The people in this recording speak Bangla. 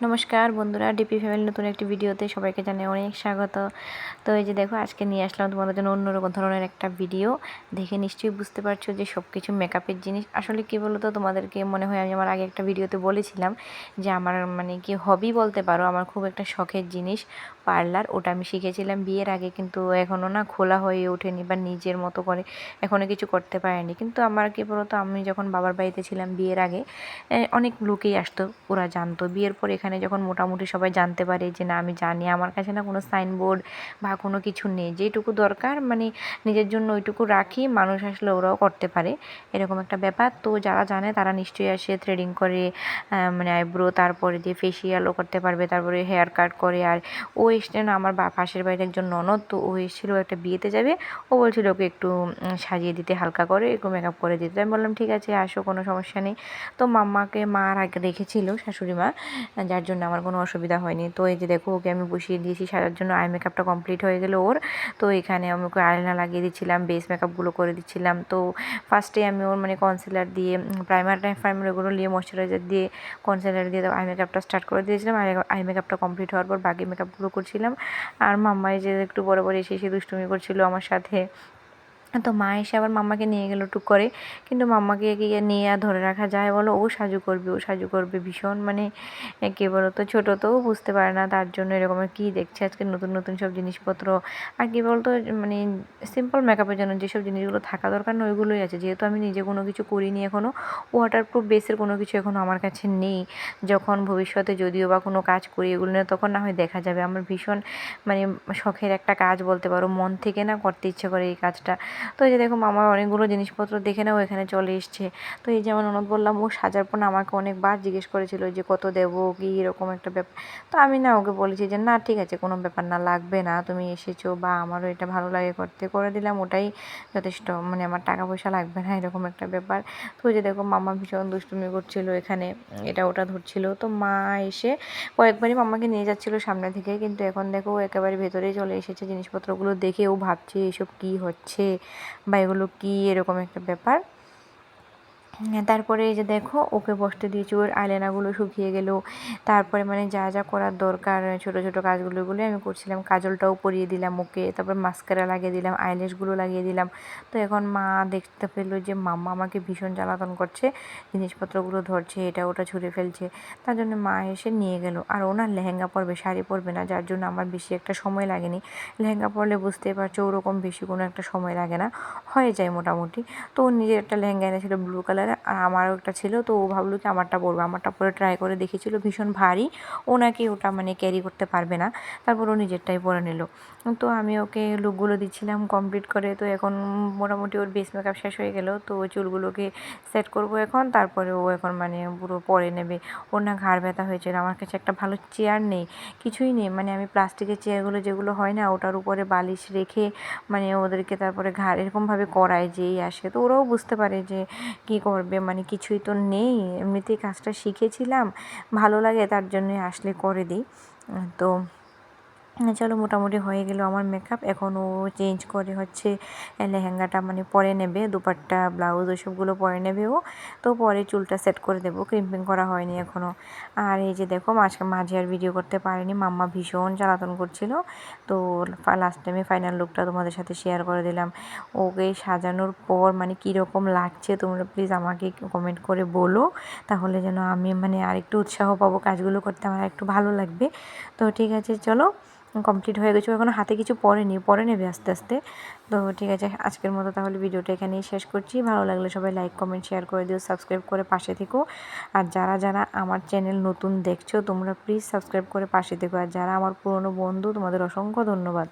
নমস্কার বন্ধুরা, ডিপি ফ্যামিলি নতুন একটি ভিডিওতে সবাইকে জানাই অনেক স্বাগত। তো এই যে দেখো, আজকে নিয়ে আসলাম তোমাদের জন্য অন্যরকম ধরনের একটা ভিডিও। দেখে নিশ্চয়ই বুঝতে পারছো যে সব কিছু মেকআপের জিনিস। আসলে কি বলো তো, তোমাদেরকে মনে হয় আমি আমার আগে একটা ভিডিওতে বলেছিলাম যে আমার কি হবি বলতে পারো, আমার খুব একটা শখের জিনিস পার্লার। ওটা আমি শিখেছিলাম বিয়ের আগে, কিন্তু এখনও না খোলা হয়ে ওঠেনি বা নিজের মতো করে এখনও কিছু করতে পারিনি। কিন্তু আমার কি বলো তো, আমি যখন বাবার বাড়িতে ছিলাম বিয়ের আগে অনেক লোকেই আসতো, ওরা জানতো। বিয়ের পর এখানে যখন মোটামুটি সবাই জানতে পারে যে না আমি জানি, আমার কাছে না কোনো সাইনবোর্ড বা কোনো কিছু নেই, যেটুকু দরকার নিজের জন্য ওইটুকু রাখি, মানুষ আসলে ওরাও করতে পারে, এরকম একটা ব্যাপার। তো যারা জানে তারা নিশ্চয়ই আসে, থ্রেডিং করে, আইব্রো, তারপরে দিয়ে ফেসিয়ালও করতে পারবে, তারপরে হেয়ার কাট করে। আর ও এসছে না, আমার পাশের বাড়ির একজন ননদ, তো ও এসেছিলো একটা বিয়েতে যাবে, ও বলছিল ওকে একটু সাজিয়ে দিতে, হালকা করে একটু মেকআপ করে দিতে। আমি বললাম ঠিক আছে আসো, কোনো সমস্যা নেই। তো মা আগে রেখেছিল, শাশুড়ি মা, যার জন্য আমার কোনো অসুবিধা হয়নি। তো এই যে দেখো, ওকে আমি বসিয়ে দিয়েছি সাজার জন্য। আই মেকআপটা কমপ্লিট হয়ে গেলো ওর। তো এখানে আমি ওকে আইলাইনার লাগিয়ে দিচ্ছিলাম, বেস মেকআপগুলো করে দিচ্ছিলাম। তো ফার্স্টে আমি ওর কনসিলার দিয়ে, প্রাইমার এগুলো দিয়ে, ময়শ্চারাইজার দিয়ে, কনসিলার দিয়ে আই মেকআপটা স্টার্ট করে দিয়েছিলাম। আই মেকআপটা কমপ্লিট হওয়ার পর বাকি মেকআপগুলো করছিলাম। আর মাম্মাই যে একটু বড় এসে এসে দুষ্টুমি করছিল আমার সাথে। তো মা এসে আবার মাম্মাকে নিয়ে গেলো টুক করে, কিন্তু মাম্মাকে গিয়ে নিয়ে আর ধরে রাখা যায় বলো? ও সাজু করবে ভীষণ, কে বলো তো, ছোটো তো বুঝতে পারে না, তার জন্য এরকম কী দেখছে আজকে নতুন নতুন সব জিনিসপত্র। আর কী বলতো, সিম্পল মেকআপের জন্য যেসব জিনিসগুলো থাকা দরকার না, ওইগুলোই আছে। যেহেতু আমি নিজে কোনো কিছু করিনি এখনও, ওয়াটারপ্রুফ বেসের কোনো কিছু এখনও আমার কাছে নেই। যখন ভবিষ্যতে যদিও বা কোনো কাজ করি এগুলো নিয়ে, তখন না হয় দেখা যাবে। আমার ভীষণ শখের একটা কাজ বলতে পারো, মন থেকে না করতে ইচ্ছে করে এই কাজটা। তো এই যে দেখো, মামার অনেকগুলো জিনিসপত্র দেখে নাও এখানে চলে এসছে। তো এই যে আমার ননদ বললাম, ও সাজার পর আমাকে অনেকবার জিজ্ঞেস করেছিল যে কত দেবো কি, এরকম একটা ব্যাপার। তো আমি না ওকে বলেছি যে না ঠিক আছে, কোনো ব্যাপার না, লাগবে না, তুমি এসেছো বা আমারও এটা ভালো লাগে করতে, করে দিলাম, ওটাই যথেষ্ট। আমার টাকা পয়সা লাগবে না, এরকম একটা ব্যাপার। তো ওই যে দেখো, মামা ভীষণ দুষ্টুমি করছিল এখানে, এটা ওটা ধরছিল। তো মা এসে কয়েকবারই মামাকে নিয়ে যাচ্ছিলো সামনে থেকে, কিন্তু এখন দেখো ও একেবারে ভেতরেই চলে এসেছে। জিনিসপত্রগুলো দেখে ও ভাবছে এসব কী হচ্ছে বা এগুলো কী, এরকম একটা ব্যাপার। তারপরে এই যে দেখো, ওকে বসতে দিয়েছি, ওর আইলাইনারগুলো শুকিয়ে গেল। তারপরে যা যা করার দরকার ছোট ছোট কাজগুলো, এগুলো আমি করছিলাম। কাজলটাও পরিয়ে দিলাম ওকে, তারপর মাস্কারা লাগিয়ে দিলাম, আইল্যাশগুলো লাগিয়ে দিলাম। তো এখন মা দেখতে পেলো যে মাম্মা আমাকে ভীষণ জ্বালাতন করছে, জিনিসপত্রগুলো ধরছে, এটা ওটা ছুঁড়ে ফেলছে। তার জন্য মা এসে নিয়ে গেল। আর ওনার লেহেঙ্গা পরবে, শাড়ি পরবে না, যার জন্য আমার বেশি একটা সময় লাগেনি। লেহেঙ্গা পরলে বুঝতেই পারছো ওরকম বেশি কোনো একটা সময় লাগে না, হয়ে যায় মোটামুটি। তো ও নিজের একটা লেহেঙ্গা এনেছিল ব্লু কালারের, আর আমারও একটা ছিল। তো ও ভাবলো কি আমারটা পরবে, আমারটা পরে ট্রাই করে দেখেছিল, ভীষণ ভারী, ও নাকি ওটা ক্যারি করতে পারবে না। তারপর ও নিজেরটাই পরে নিল। তো আমি ওকে লুকগুলো দিচ্ছিলাম কমপ্লিট করে। তো এখন মোটামুটি ওর বেস মেকআপ শেষ হয়ে গেল। তো ওই চুলগুলোকে সেট করব এখন, তারপরে ও এখন পুরো পরে নেবে। ওর না ঘাড় ব্যথা হয়েছিল, আমার কাছে একটা ভালো চেয়ার নেই, কিছুই নেই। আমি প্লাস্টিকের চেয়ারগুলো যেগুলো হয় না, ওটার উপরে বালিশ রেখে ওদেরকে তারপরে ঘাড় এরকমভাবে করায় যেই আসে। তো ওরাও বুঝতে পারে যে কী করবে, কিছুই তো নেই, এমনিতেই কাজটা শিখেছিলাম, ভালো লাগে, তার জন্যই আসলে করে দিই। তো চলো, মোটামুটি হয়ে গেল আমার মেকআপ। এখন ও চেঞ্জ করে হচ্ছে লেহেঙ্গাটা পরে নেবে, দুপাট্টা ব্লাউজ ওইসবগুলো পরে নেবে ও। তো পরে চুলটা সেট করে দেবো, ক্রিম্পিং করা হয়নি এখনও। আর এই যে দেখো, মাঝে আর ভিডিও করতে পারিনি, মাম্মা ভীষণ জ্বালাতন করছিল। তো লাস্ট টাইমে ফাইনাল লুকটা তোমাদের সাথে শেয়ার করে দিলাম। ওকে সাজানোর পর কীরকম লাগছে তোমরা প্লিজ আমাকে কমেন্ট করে বলো, তাহলে যেন আমি আরেকটু উৎসাহ পাবো, কাজগুলো করতে আমার একটু ভালো লাগবে। তো ঠিক আছে, চলো, কমপ্লিট হয়ে গেছে। এখনও হাতে কিছু পরে নেবে আস্তে আস্তে। তো ঠিক আছে, আজকের মতো তাহলে ভিডিওটা এখানেই শেষ করছি। ভালো লাগলে সবাই লাইক কমেন্ট শেয়ার করে দিও, সাবস্ক্রাইব করে পাশে থেকো। আর যারা যারা আমার চ্যানেল নতুন দেখছো, তোমরা প্লিজ সাবস্ক্রাইব করে পাশে থেকো। আর যারা আমার পুরনো বন্ধু, তোমাদের অসংখ্য ধন্যবাদ।